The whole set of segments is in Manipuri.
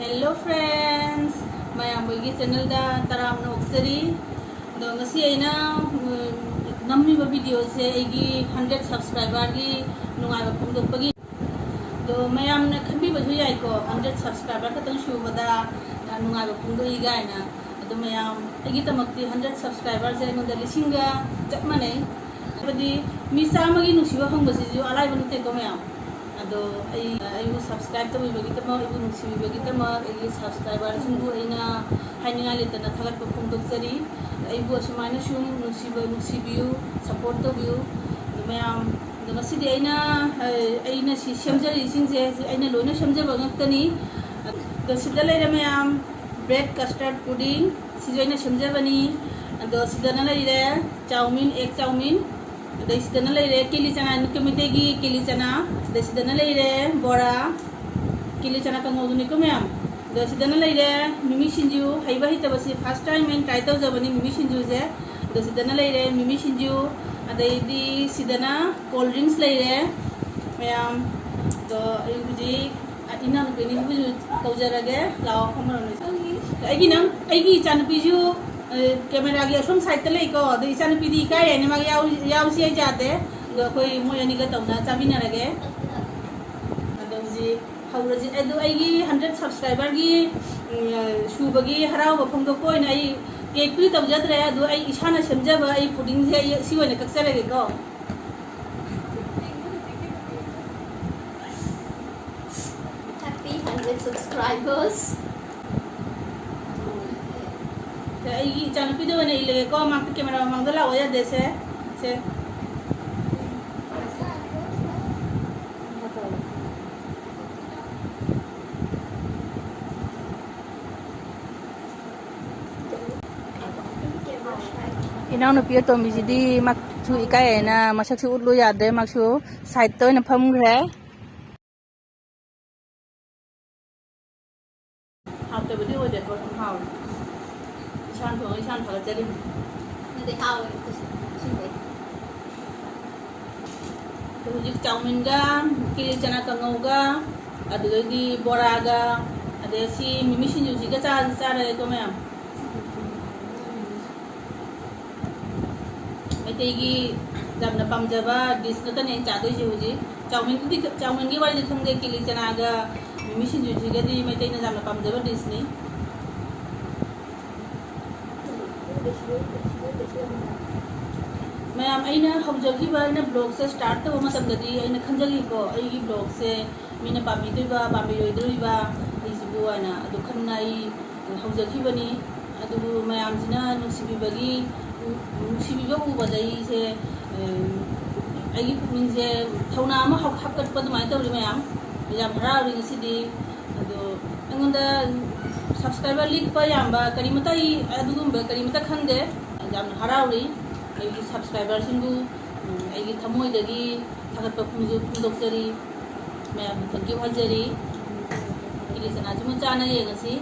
Hello friends, mayam boygi channel da taram na oksari do ngasi aina nammi ba video se egi 100 subscriber gi nungai ba phung dok pagi do mayam na khambi ba yai ko 100 subscriber ka tang shu bada nungai ba phung do iga ina do mayam egi tamakti 100 subscriber se no da lisinga chap manai badi mi samagi nusiba phang ba si ju alai ban te ko mayam ado ai subscribe to bagi tama ai nusi bagi tama ai subscriber singbu aina haninga letana thagat pa phungdok sari ai bu asmana shum nusi view support to view mayam ngasi de aina si semjari singje aina loina semjaba ngaktani do sida leira mayam bread custard pudding si joina semjabani ado sidana leira chowmin egg chowmin desidana leire kili chana nukemitegi kili chana desidana leire bora kili chana kangoduni ko ma'am desidana leire mimi sinju haiba hitabasi first time and try to jabani mimi sinju je desidana leire mimi sinju adai sidana cold drinks leire ma'am to ibuji ina nukeni buju kaujarage law khamrani aigi chan biju camera gi asum side te lei ko de isan pidi kai ne mag yaw si ai jate koi moi ani ga tawna chamina rage adam ji hawraji edu ai gi 100 subscriber gi shubagi harau ba phong do koi nai cake pi taw jatre adu ai isana semja ba ai pudding je si wona kaksare ge ko happy 100 subscribers ai channel video bane ile ko mak camera mang da lawa ya dese se ina no pia to mi di mak chu ikai na masak su utlu ya de mak su side to na pham gre how to video de ko how chan thong ai chan thala jari they how singway to ji chowmin ga kili chana kangau ga adu di bora ga ade si mimi sinju ji ga cha re ko ma'am ai gi jamna pamjaba dish na tane cha doi ji hoji chowmin gi wali thang de kili chana ga mimi sinju ji ga di mai tai na jamna pamjaba dish ni ma'am अना हौजब ब्लॉग से स्टार्ट तब मतदी अना खनजगी को अगी ब्लॉग से मीना पाबीब पाबीरोब अना खन्ना हौजबनी मैमना नुसीब उबदे पुनिंगसे थौना हाकट तौरी मैम हराउरी सब्सक्राइबर लिख करीमत करीमत खंदे हराउरी सब्सक्राइबर सिंगु थमोदगी थागत फोंदोक्चरी मैम थैंक यू हाजरी किली चनाजु चाना येंगसी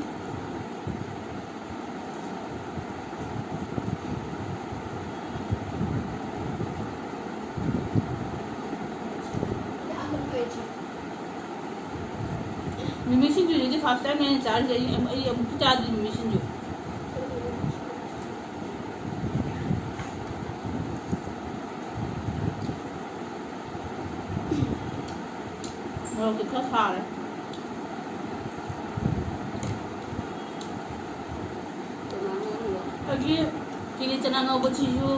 मिमी सिंजु जी फर्स्ट टाइम मैंने चार्ज चार्ज मिमी सिंजु कितना खा रहे अभी किली चना नौ बच्चीजु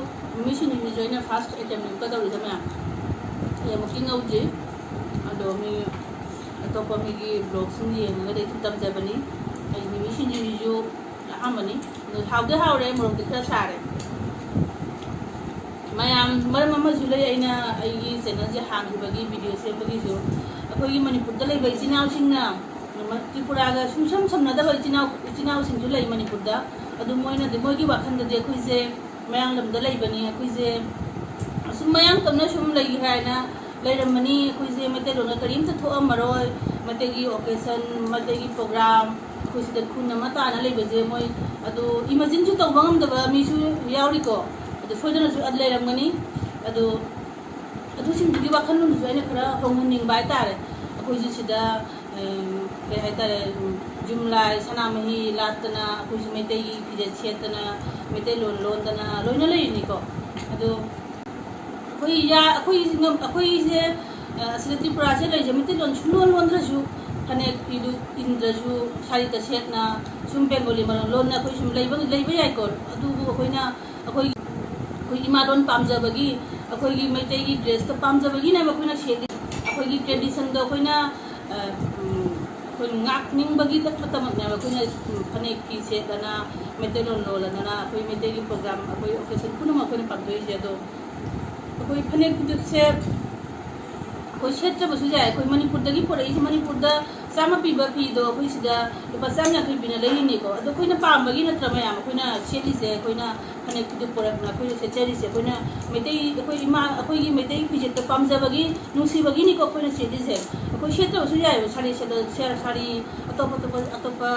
मिशन जो है ना फास्ट आइटम का दौड़ी था मैं ये मुकिंग आउजी अदो मी तो पमी की ब्लॉग सिंह ये ना देख तब जबनी आई मिशन जो आमनी हाउदे हाउरे मोर कितना सारे मैं मरम अमा जुले आइना आई चैनल जे हांग बगी वीडियो से बगी जो अखोई मणिपुर दा लेबा इचिनाउसिंगना त्रिपुरागा सुंसम समनादबा इचिनाउसिंगजु लई मणिपुर दा अदु मोइना दे मोइगी वाखन दे अखोइसे मयांग लमदा लेबनी अखोइसे असुम मयांग तमना सुम लई हायना लेरमनी अखोइसे मते लोना करीम त थो अमरोय मतेगी ओकेशन मतेगी प्रोग्राम अखोइसे द खुन मता ना लेबजे मोइ अदु इमेजिन जु तौबंगम दबा मिसु यावरी को अदु फोइदना जु अद लेरमगनी अदु सिंदुगी वाखन नु जु आइना खरा होंगनिंग बाय तारे अखोइसे सिदा kaya ay tare jumlay sanamahi latana ako'y sumitay fijet setana mitay lon-lon na loy na lay ni ko ado ako'y se sila Tripura se lay mitay lon ra ju kanek idu indra ju sari ta set na sum Bengali man lon na ako'y sum lay yai ko adu ako'y na ako'y ima lon pamjabagi ako'y mitay gi dress ta pamjabagi na ako'y na set ako'y gi tradition do ako'y na ako'y ngakning bagi tat matamak na ako'y na kanek ki set na mitay lon na ako'y mitay gi program ako'y occasion puno ako'y na pagdoy siya do ako'y kanek dut set ako'y set sa basu jay ako'y Manipur dagi pura isi Manipur da sama piba pi do ako'y sida lupa sam na ako'y binalayin ni ko ado ako'y na pambagi na tramayam ako'y na set isi ako'y na kanek dut pura na ako'y set isi ako'y na mitay ako'y ima ako'y gi mitay pijet ta pamjabagi nusi bagi ni ko ako'y na set isi ako'y set sa basu jay sari sari atopa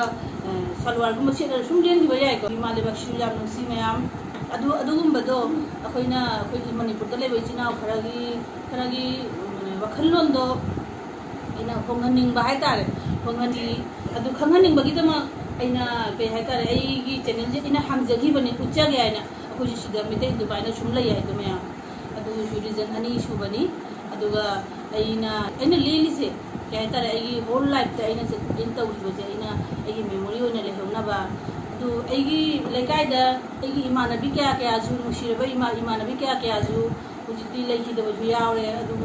salwar gumba set sum jen di bayay ko ima lebak shuyam nusi mayam adugumba do ako'y na ako'y Manipur da lebay chinaw karagi wakhallon do ina khonghaning ba haitare khonghani adu khanghaning bagi dama aina pe haitare ai gi channel je ina hamjagi bani uchagi aina ako'y sida mitay dubai na chumlai ai do maya adu reason ani su bani aduga aina leli se ke haitare ai whole life ta aina inta uri je aina ai memory oina le hona ba adu ai gi lekai da ai gi imanabi kya ju nushiraba imanabi kya ju hujiti leiki da ju yaure adu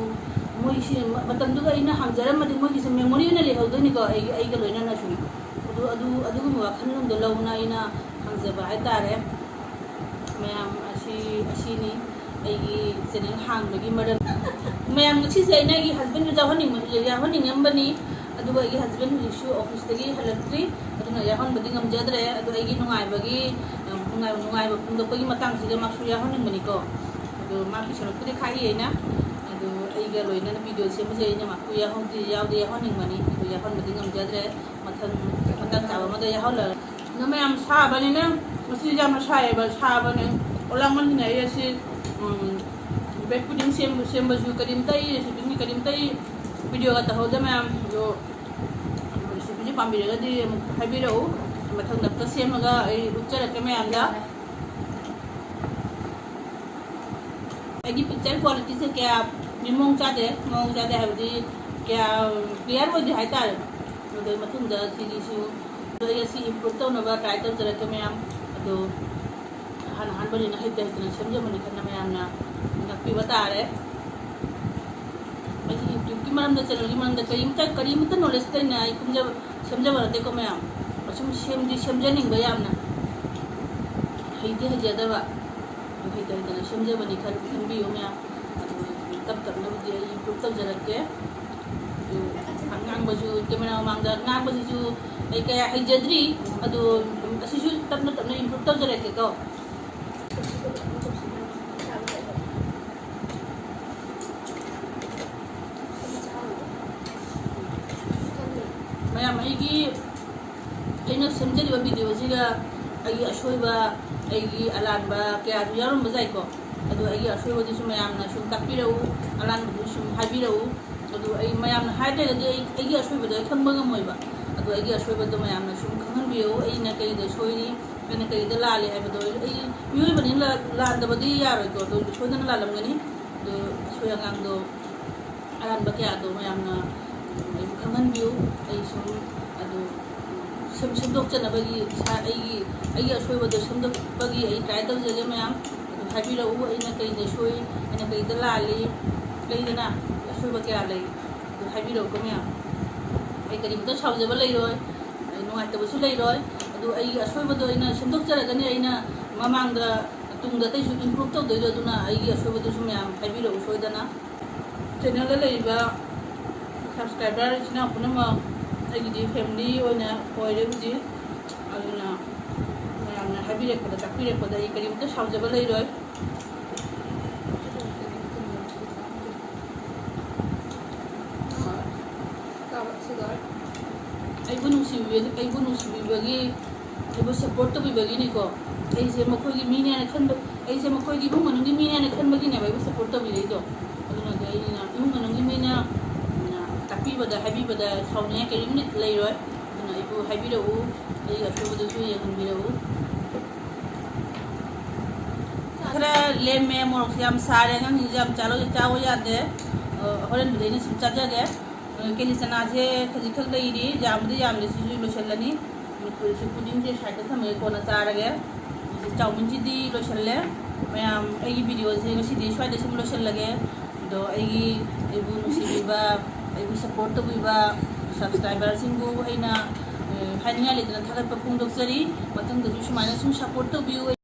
moi si matamduga ina hamjaram madi moi ki memory na le hodo ni ko ai ga loina na su adu mu wakhanlum do launa ina hamjaba ai tare mayam asini ai gi channel hang bagi madam mayam chi se ina gi husband ja honing ambani adu ai gi husband issue office tagi halatri adu na yahon badi ngamjadre adu ai gi nungai bagi nungai ba pung do pagi matang sida maksu yahon ni ko adu ma ki sano pudi khai ina aiga loina na video se mujhe ina ma kuya hon di yaw de hon ning mani kuya hon madi ngam jadre mathan ta ba ma da yaw la na ma am sa bani na masi jam sa bani olang man na ya si bet pudin sem baju kadim tai si bini kadim tai video ka ta ho da ma am yo si bini pambi ga di habi ro mathan na ta sem ga ai uchara ke ma am da agi picture quality se kya mong chade habdi kya clear wo di haita do matung da si do ya si improve to na ba try to jara ke mayam do han bani na hidda na samjha mani kana mayam na pi bata re ai youtube ki maram da channel ki maram da karim ta knowledge ta na ai kumja samjha barate ko mayam asum samjha ning ba yam na hidde hajada ba hidda na samjha bani kan bi yo mayam tap na di improve tap jara ke ngang baju camera mangda ngang baju ju ai kaya ai jadri adu asisu tap na improve tap jara ke ko maya mai gi aina samjari ba video jiga ai ashoiba ai alanba kaya yarum bazai ko adu ai ashoiba di sumayam na sum takpirau alan bu sum habirau adu ai mayam na haide ga ai ashoiba da khangba ngamoiba adu ai ashoiba do mayam na sum khangan biyo ai na kai da soiri kana kai da lali hai do ai yoi bani la da badi yaroi ko do sodan la lam gani do soya gang do alan ba kya do mayam na khangan biyo ai sum adu sem dok chana bagi sa ai ashoiba do sem dok bagi ai try da je mayam habira u ai na kai da soi ai na kai da lali kai da na ashoiba kya lai habira ko mayam ai kari to chawje ba lai roi ai nuai ta bu lai roi adu ai ashoiba do ina sem dok chara gani ai na mamang da tung da tai su improve to do do na ai ashoiba do sum mayam habira u soi da na channel la lai ba subscriber sina puna ma ai di family oina oire buji aduna mayam na habire ko da takpire ko da ai kari to chawje ba lai roi ai bu nusi bagi ai bu support to bagi ni ko ai se ma khoi gi mi ne na khan ai se ma khoi gi bu manu gi mi ne na khan bagi ne bai bu support to bi do aduna ga ai na bu manu gi mi na ꯇꯥꯛꯄꯤꯕꯗ ꯍꯥꯏꯕꯤꯕꯗ ꯁꯥꯎꯅꯤꯡꯉꯥꯏ ꯀꯔꯤꯝꯇ ꯂꯩꯔꯣꯏ ꯑꯗꯨꯅ ꯑꯩꯕꯨ ꯍꯥꯏꯕꯤꯔꯛꯎ ꯑꯩꯒꯤ ꯑꯊꯨꯕꯗꯁꯨ ꯌꯦꯡꯍꯟꯕꯤꯔꯛꯎ खरा लेमे मोरक से हम सारे नंग हिजाब चालो चावो यादे हरन बिदेनी सुन चाजागे केली चना से खजी खल दईरी जामदे जामदे सिजु लोशलनी पुलिस पुडिंग से साइड थमे कोना चारगे चाउमिन जी लोशले मैम एगी वीडियो से गसी स्वाद से लोशलगे दो एगी एबु नुसिबा एबु सपोर्ट तबुबा सब्सक्राइबर सिंगु हैना हानिया लेदना थागत पपुंग दोक्सरी मतंग दजु सुमाइना सुम सपोर्ट तबुयो